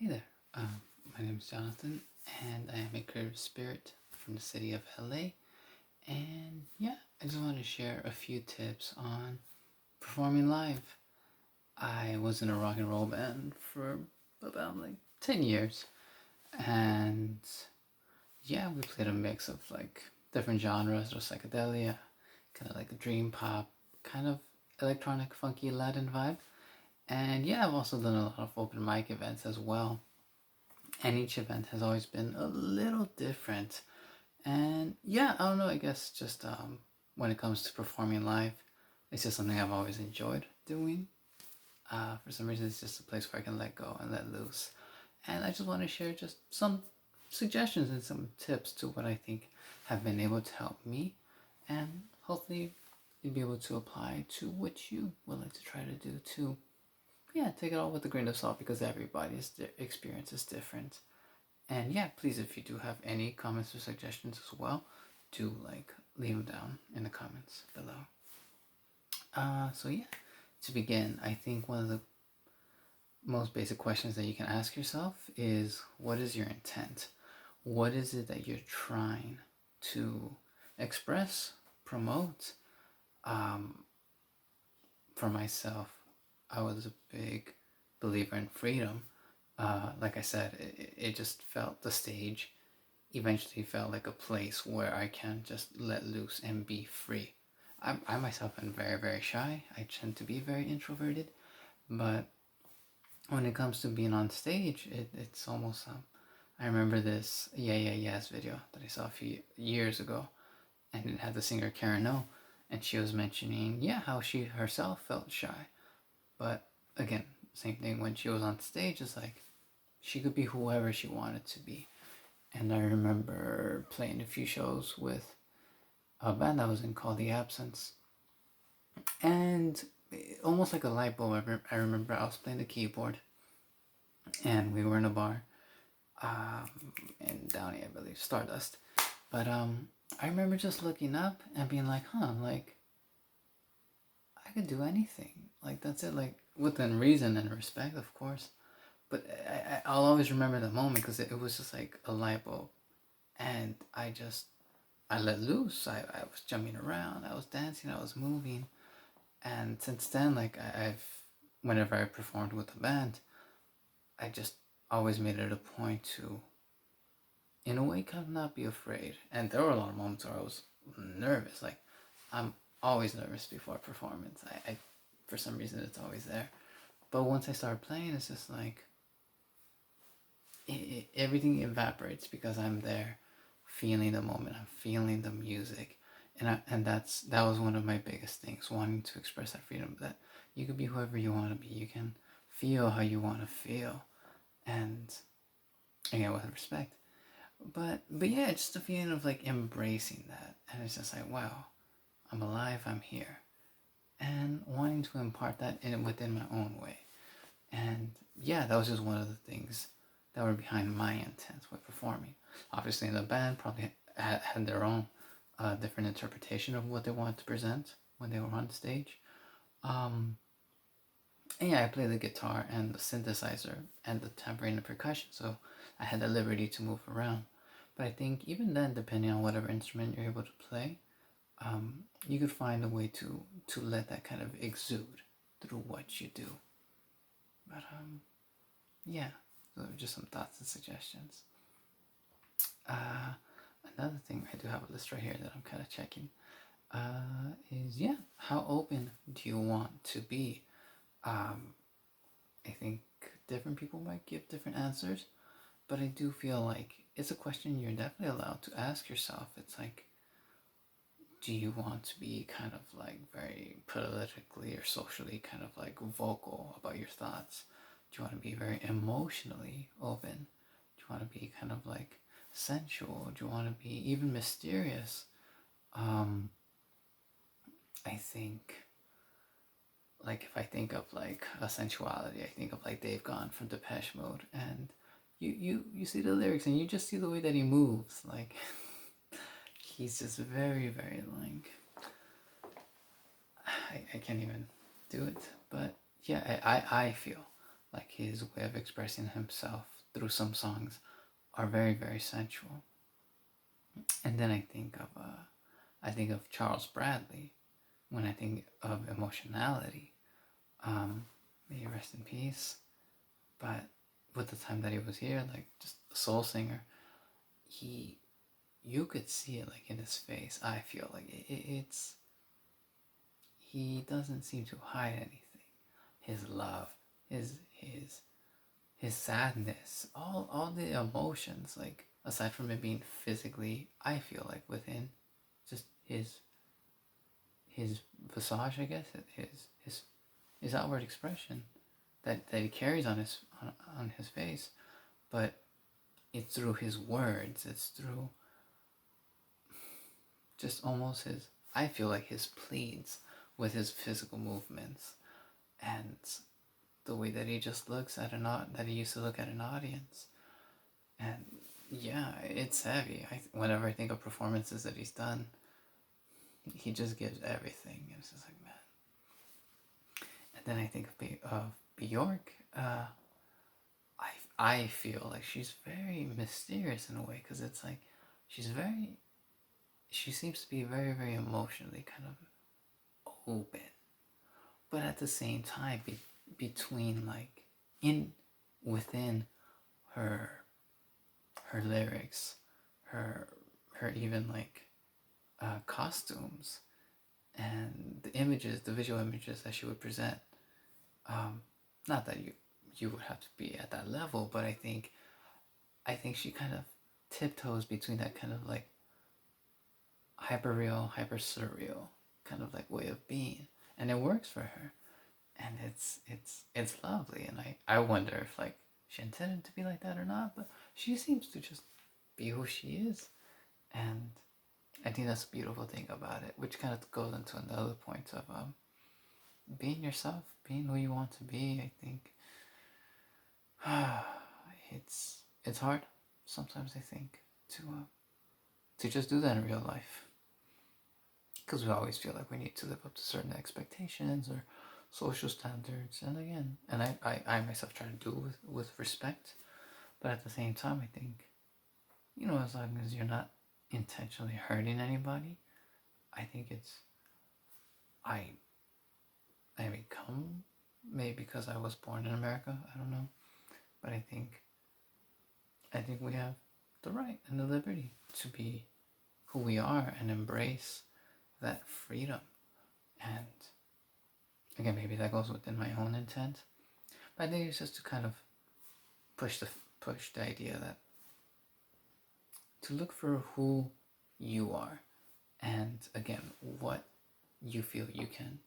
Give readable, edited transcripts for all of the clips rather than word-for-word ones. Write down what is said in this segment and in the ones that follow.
Hey there, my name is Jonathan, and I am a creative spirit from the city of LA. And yeah, I just want to share a few tips on performing live. I was in a rock and roll band for about 10 years, and yeah, we played a mix of different genres or psychedelia, kind of like a dream pop, kind of electronic, funky Latin vibe. And yeah, I've also done a lot of open mic events as well, and each event has always been a little different. And yeah, I don't know, I guess just when it comes to performing live, it's just something I've always enjoyed doing. For some reason, it's just a place where I can let go and let loose. And I just want to share just some suggestions and some tips to what I think have been able to help me, and hopefully you'll be able to apply to what you would like to try to do too. Yeah, take it all with a grain of salt because everybody's experience is different. And yeah, please, if you do have any comments or suggestions as well, do leave them down in the comments below. So yeah, to begin, I think one of the most basic questions that you can ask yourself is, what is your intent? What is it that you're trying to express, promote? For myself, I was a big believer in freedom. Like I said, it just felt the stage eventually felt like a place where I can just let loose and be free. I myself am very, very shy. I tend to be very introverted, but when it comes to being on stage, it's almost, I remember this Yeah Yeah Yes video that I saw a few years ago, and it had the singer Karen O, and she was mentioning, yeah, how she herself felt shy. But again, same thing when she was on stage, it's like she could be whoever she wanted to be. And I remember playing a few shows with a band I was in called The Absence. And almost like a light bulb, I remember I was playing the keyboard and we were in a bar in Downey, I believe, Stardust. But I remember just looking up and being like, like, I could do anything. Like, that's it, like, within reason and respect, of course. But I'll always remember the moment because it was just like a light bulb. And I let loose. I was jumping around. I was dancing. I was moving. And since then, I've, whenever I performed with the band, I just always made it a point to, in a way, kind of not be afraid. And there were a lot of moments where I was nervous. Like, I'm always nervous before a performance. I for some reason, it's always there. But once I start playing, it's just like, everything evaporates because I'm there feeling the moment. I'm feeling the music. And that was one of my biggest things, wanting to express that freedom, that you could be whoever you want to be. You can feel how you want to feel, and again, with respect. But yeah, it's just a feeling of like embracing that, and it's just like, wow, I'm alive, I'm here, and wanting to impart that in within my own way. And yeah, that was just one of the things that were behind my intent with performing. Obviously, the band probably had their own different interpretation of what they wanted to present when they were on stage. And yeah, I play the guitar and the synthesizer and the tambourine and percussion, so I had the liberty to move around. But I think even then, depending on whatever instrument you're able to play, you could find a way to let that kind of exude through what you do. But yeah, those are just some thoughts and suggestions. Another thing, I do have a list right here that I'm kind of checking. Is, yeah, how open do you want to be? I think different people might give different answers, but I do feel like it's a question you're definitely allowed to ask yourself. It's like, do you want to be kind of like very politically or socially kind of like vocal about your thoughts? Do you want to be very emotionally open? Do you want to be kind of like sensual? Do you want to be even mysterious? I think, like, if I think of like a sensuality, I think of like Dagan from Depeche Mode, and you see the lyrics and you just see the way that he moves, like he's just very, very like, I can't even do it, but yeah, I feel like his way of expressing himself through some songs are very, very sensual. And then I think of Charles Bradley when I think of emotionality. May he rest in peace. But with the time that he was here, like just a soul singer, he, you could see it like in his face. I feel like it's, he doesn't seem to hide anything. His love, his sadness, all the emotions, like aside from it being physically, I feel like within just his visage, I guess, his outward expression that he carries on his face, but it's through his words, it's through just almost his, I feel like his pleads with his physical movements and the way that he just looks at that he used to look at an audience. And yeah, it's heavy. Whenever I think of performances that he's done, he just gives everything. It's just like, man. And then I think of Bjork. I feel like she's very mysterious in a way, because it's like she seems to be very, very emotionally kind of open, but at the same time, between like within her lyrics, her even like costumes and the visual images that she would present. Not that you would have to be at that level, but I think she kind of tiptoes between that kind of like hyper real, hyper surreal kind of like way of being, and it works for her, and it's lovely, and I wonder if like she intended to be like that or not, but she seems to just be who she is, and I think that's a beautiful thing about it, which kind of goes into another point of being yourself, being who you want to be. I think it's hard sometimes, I think, to just do that in real life, because we always feel like we need to live up to certain expectations or social standards, and again, and I myself try to do it with respect, but at the same time, I think, as long as you're not intentionally hurting anybody, I think I become, maybe because I was born in America, I don't know, but I think we have the right and the liberty to be who we are and embrace that freedom. And again, maybe that goes within my own intent, but I think it's just to kind of push the idea that to look for who you are, and again, what you feel you can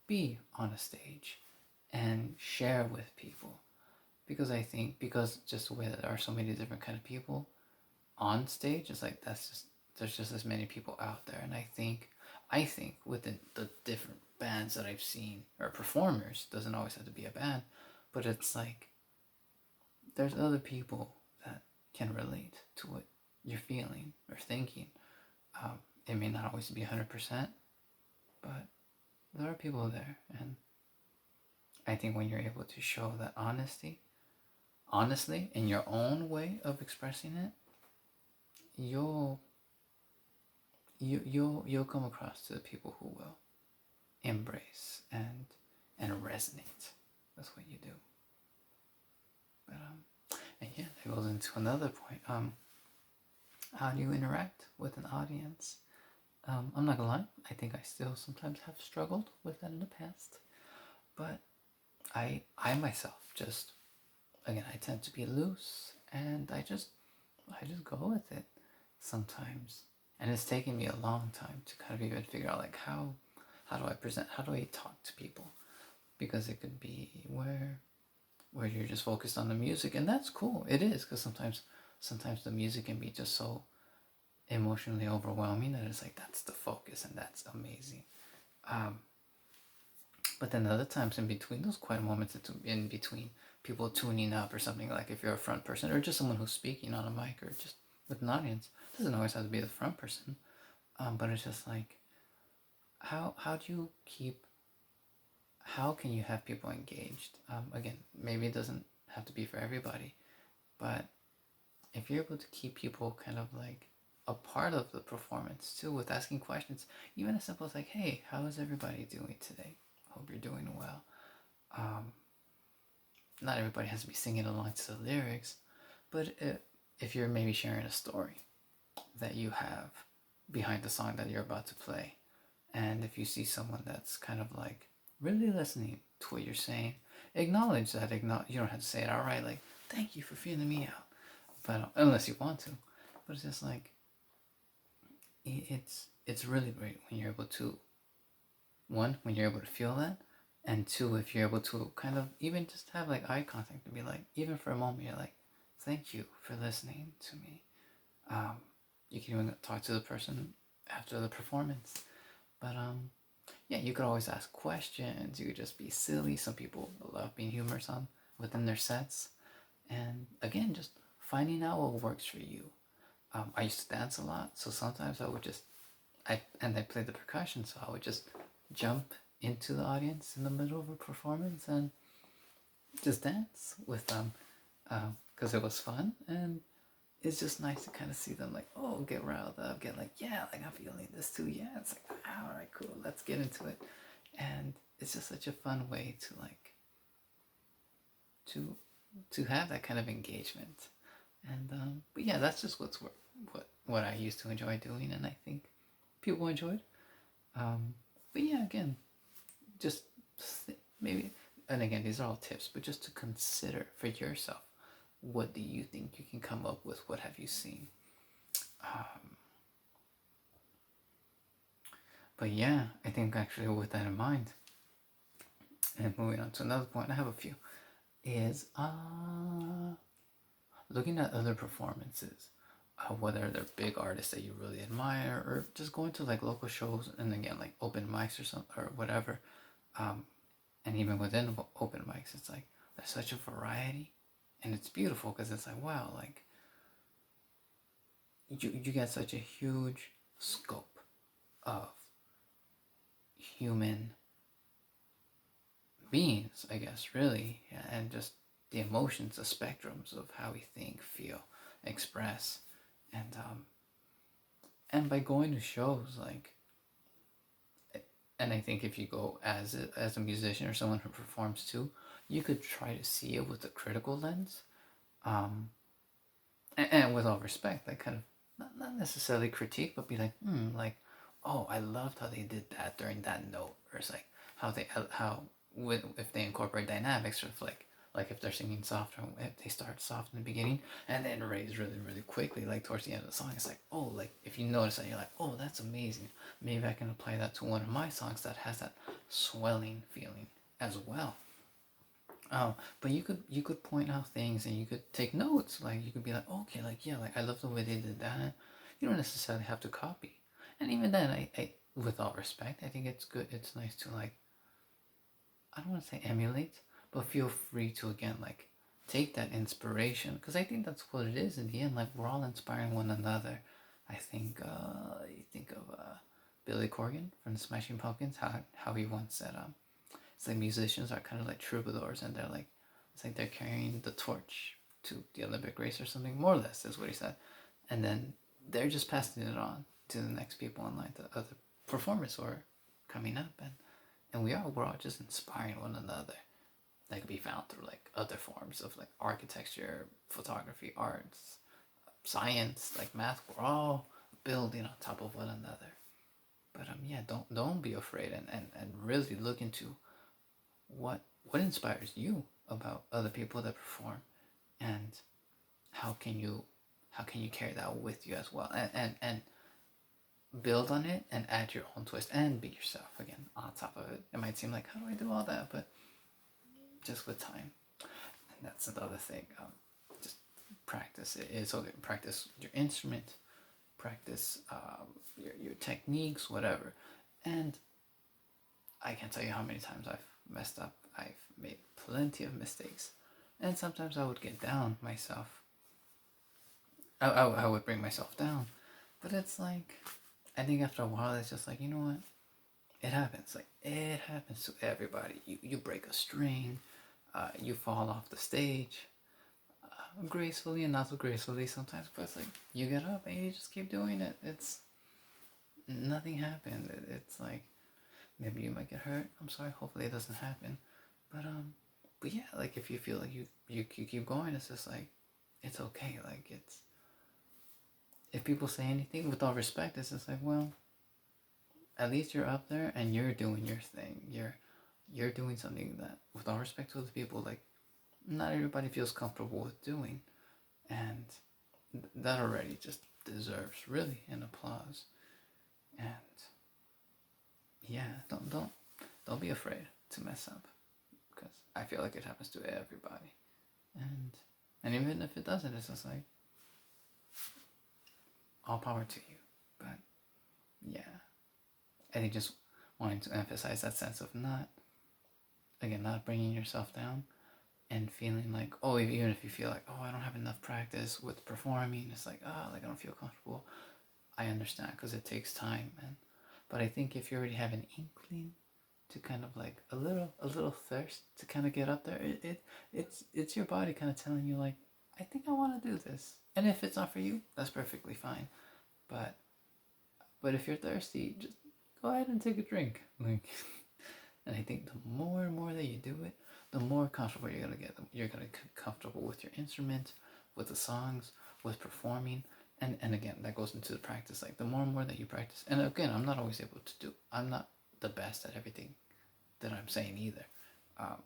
be on a stage and share with people, because I think, because just the way that there are so many different kind of people on stage, it's like there's just as many people out there, and I think within the different bands that I've seen, or performers, doesn't always have to be a band, but it's like there's other people that can relate to what you're feeling or thinking. It may not always be 100%, but there are people there, and I think when you're able to show that honestly, in your own way of expressing it, you'll come across to the people who will embrace and resonate with what you do. But and yeah, that goes into another point. How do you interact with an audience? I'm not gonna lie, I think I still sometimes have struggled with that in the past, but I myself just, again, I tend to be loose, and I just go with it sometimes, and it's taken me a long time to kind of even figure out like how do I present, how do I talk to people, because it could be where you're just focused on the music, and that's cool. It is, because sometimes the music can be just so emotionally overwhelming that it's like that's the focus, and that's amazing. But then other times in between those quiet moments, in between people tuning up or something, like if you're a front person or just someone who's speaking on a mic or just with an audience, it doesn't always have to be the front person, but it's just like how do you keep how can you have people engaged? Again, maybe it doesn't have to be for everybody, but if you're able to keep people kind of like a part of the performance too, with asking questions, even as simple as like, hey, how is everybody doing today? Hope you're doing well. Not everybody has to be singing along to the lyrics, but if you're maybe sharing a story that you have behind the song that you're about to play, and if you see someone that's kind of like really listening to what you're saying, acknowledge that. You don't have to say it outright, like, thank you for feeling me out, but unless you want to. But it's just like, it's really great when you're able to, one, when you're able to feel that, and two, if you're able to kind of even just have like eye contact and be like, even for a moment, you're like, thank you for listening to me. You can even talk to the person after the performance. But yeah, you could always ask questions. You could just be silly. Some people love being humorous within their sets. And again, just finding out what works for you. I used to dance a lot, so sometimes I would just I played the percussion, so I would just jump into the audience in the middle of a performance and just dance with them, because it was fun, and it's just nice to kind of see them like, oh, get riled up, get like, yeah, like I'm feeling this too, yeah. It's like, all right, cool, let's get into it. And it's just such a fun way to like to have that kind of engagement. And but yeah, that's just what I used to enjoy doing, and I think people enjoyed. But yeah, again, just maybe, and again, these are all tips, but just to consider for yourself, what do you think you can come up with? What have you seen? But yeah, I think actually with that in mind, and moving on to another point, I have a few, is looking at other performances, whether they're big artists that you really admire, or just going to like local shows, and again, like open mics or something or whatever. And even within open mics, it's like there's such a variety, and it's beautiful because it's like, wow, like you get such a huge scope of human beings, I guess, really, yeah, and just the emotions, the spectrums of how we think, feel, express, and by going to shows, like, and I think if you go as a musician or someone who performs too, you could try to see it with a critical lens, and with all respect, like kind of not necessarily critique, but be like, like, oh, I loved how they did that during that note, or it's like how if they incorporate dynamics, or if like if they're singing soft, or if they start soft in the beginning and then raise really really quickly, like towards the end of the song, it's like, oh, like if you notice that, you're like, oh, that's amazing. Maybe I can apply that to one of my songs that has that swelling feeling as well. But you could point out things, and you could take notes. Like you could be like, okay, like, yeah, like I love the way they did that. You don't necessarily have to copy. And even then, I with all respect, I think it's good. It's nice to like, I don't want to say emulate, but feel free to again like take that inspiration, because I think that's what it is in the end. Like we're all inspiring one another. I think you think of Billy Corgan from the Smashing Pumpkins, how he once said, it's like musicians are kind of like troubadours, and they're like, it's like they're carrying the torch to the Olympic race or something, more or less is what he said. And then they're just passing it on to the next people in line, the other performers who are coming up, and we're all just inspiring one another. That could be found through like other forms of like architecture, photography, arts, science, like math. We're all building on top of one another. But yeah, don't be afraid, and really look into what inspires you about other people that perform, and how can you carry that with you as well, and build on it and add your own twist and be yourself again on top of it. It might seem like, how do I do all that? But just with time. And that's another thing. Just practice it. It's okay. Practice your instrument, practice your techniques, whatever. And I can't tell you how many times I've messed up. I've made plenty of mistakes, and sometimes I would get down myself. I would bring myself down, but it's like, I think after a while it's just like, you know what? it happens. Like, it happens to everybody. You break a string, you fall off the stage, gracefully and not so gracefully sometimes, but it's like you get up and you just keep doing it. It's nothing happened. It's like maybe you might get hurt. I'm sorry. Hopefully it doesn't happen. But yeah, like if you feel like you keep going, it's just like it's okay. Like it's if people say anything with all respect, it's just like, well, at least you're up there and you're doing your thing. You're doing something that, with all respect to other people, like not everybody feels comfortable with doing, and that already just deserves really an applause. And yeah, don't be afraid to mess up, because I feel like it happens to everybody, and even if it doesn't, it's just like all power to you. But yeah, I think just wanting to emphasize that sense of not bringing yourself down and feeling like, oh, even if you feel like, oh, I don't have enough practice with performing, it's like, oh, like I don't feel comfortable. I understand, because it takes time, man. But I think if you already have an inkling to kind of like a little thirst to kind of get up there, it's your body kind of telling you like, I think I want to do this. And if it's not for you, that's perfectly fine. But if you're thirsty, just go ahead and take a drink. Like, and I think the more and more that you do it, the more comfortable you're gonna get. You're gonna get comfortable with your instrument, with the songs, with performing, and again, that goes into the practice. Like the more and more that you practice, and again, I'm not always able to do. I'm not the best at everything that I'm saying either. Um,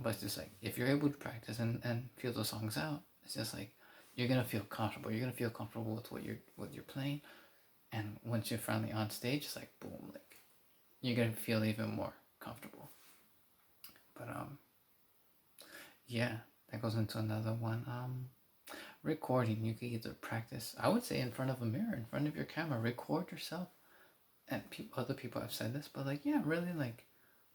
but it's just like if you're able to practice and feel those songs out, it's just like you're gonna feel comfortable. You're gonna feel comfortable with what you're playing, and once you're finally on stage, it's like boom, like you're gonna feel even more comfortable. But yeah, that goes into another one. Recording. You could either practice, I would say, in front of a mirror, in front of your camera, record yourself. And other people have said this, but like, yeah, really, like,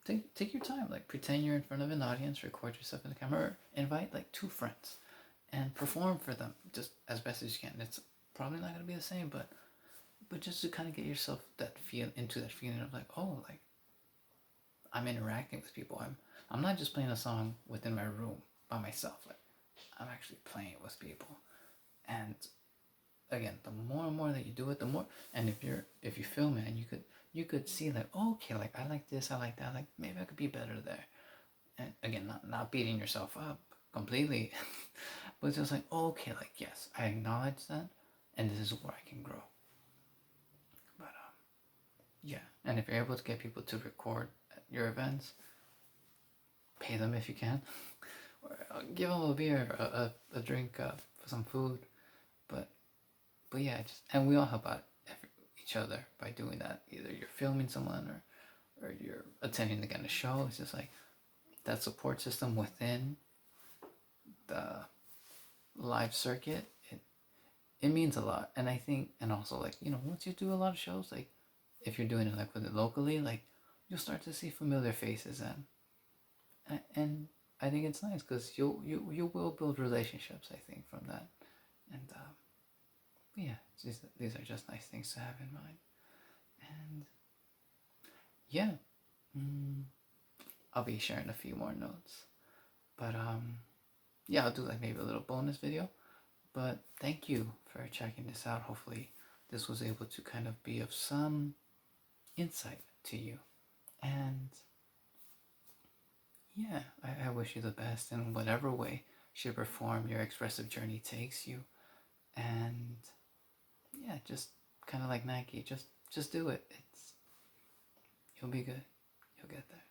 take your time. Like, pretend you're in front of an audience, record yourself in the camera, or invite like 2 friends, and perform for them just as best as you can. It's probably not gonna be the same, but just to kind of get yourself into that feeling of like, oh, like I'm interacting with people. I'm not just playing a song within my room by myself. Like I'm actually playing with people. And again, the more and more that you do it, the more. And if you film it, and you could see like, oh, okay, like I like this, I like that, like maybe I could be better there. And again, not beating yourself up completely, but it's just like, oh, okay, like yes, I acknowledge that, and this is where I can grow. But yeah, and if you're able to get people to record at your events, pay them if you can, or give them a beer, a drink, some food. But yeah, and we all help out each other by doing that. Either you're filming someone, or you're attending again a show. It's just like that support system within the live circuit. It means a lot, and I think, and also like once you do a lot of shows, like if you're doing it like with it locally, like you'll start to see familiar faces, and I think it's nice because you will build relationships, I think, from that. And yeah, these are just nice things to have in mind. And yeah, I'll be sharing a few more notes, but yeah, I'll do like maybe a little bonus video. But thank you for checking this out. Hopefully this was able to kind of be of some insight to you. And yeah, I wish you the best in whatever way, shape, or form your expressive journey takes you. And yeah, just kind of like Nike, just do it. You'll be good. You'll get there.